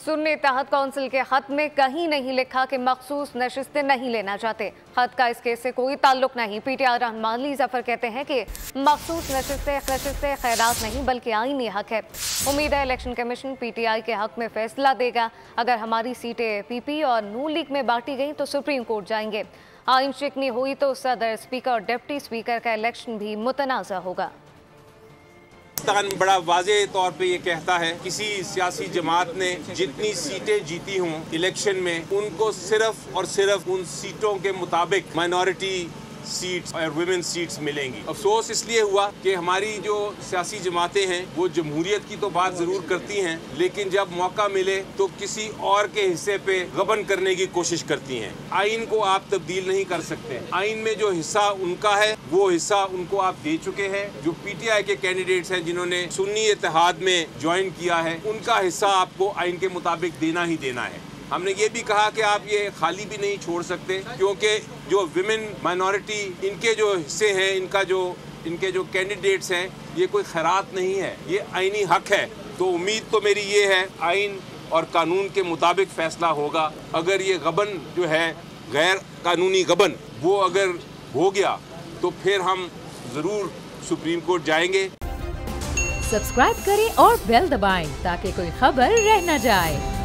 सुन्नी इत्तेहाद council के खत में कहीं नहीं लिखा कि मखसूस नशिस्तें नहीं लेना चाहते। खत का इस केस से कोई ताल्लुक नहीं। पीटीआई रहनुमा अली जफर कहते हैं कि मखसूस नशिस्तें खैरात नहीं बल्कि आईनी हक है। उम्मीद है इलेक्शन कमीशन पीटीआई के हक में फैसला देगा। अगर हमारी सीटें पीपी और नून लीग में बांटी गई तो सुप्रीम कोर्ट जाएंगे। आइन शिकनी हुई तो सदर, स्पीकर और डिप्टी स्पीकर का इलेक्शन भी मुतनाज़ा होगा। बड़ा वाज़े तौर पे ये कहता है किसी सियासी जमात ने जितनी सीटें जीती हों इलेक्शन में उनको सिर्फ और सिर्फ उन सीटों के मुताबिक माइनॉरिटी सीट्स और वुमेन सीट्स मिलेंगी। अफसोस इसलिए हुआ कि हमारी जो सियासी जमातें हैं वो जमहूरियत की तो बात ज़रूर करती हैं, लेकिन जब मौका मिले तो किसी और के हिस्से पे गबन करने की कोशिश करती हैं। आइन को आप तब्दील नहीं कर सकते। आइन में जो हिस्सा उनका है वो हिस्सा उनको आप दे चुके हैं। जो पीटीआई के कैंडिडेट्स हैं जिन्होंने सुन्नी इत्तेहाद में ज्वाइन किया है उनका हिस्सा आपको आइन के मुताबिक देना ही देना है। हमने ये भी कहा कि आप ये खाली भी नहीं छोड़ सकते, क्योंकि जो विमेन माइनॉरिटी इनके जो हिस्से हैं, इनके जो कैंडिडेट्स हैं, ये कोई खैरात नहीं है, ये आईनी हक है। तो उम्मीद तो मेरी ये है आइन और कानून के मुताबिक फैसला होगा। अगर ये गबन जो है गैर कानूनी गबन वो अगर हो गया तो फिर हम ज़रूर सुप्रीम कोर्ट जाएंगे। सब्सक्राइब करें और बेल दबाएं ताकि कोई खबर रह न जाए।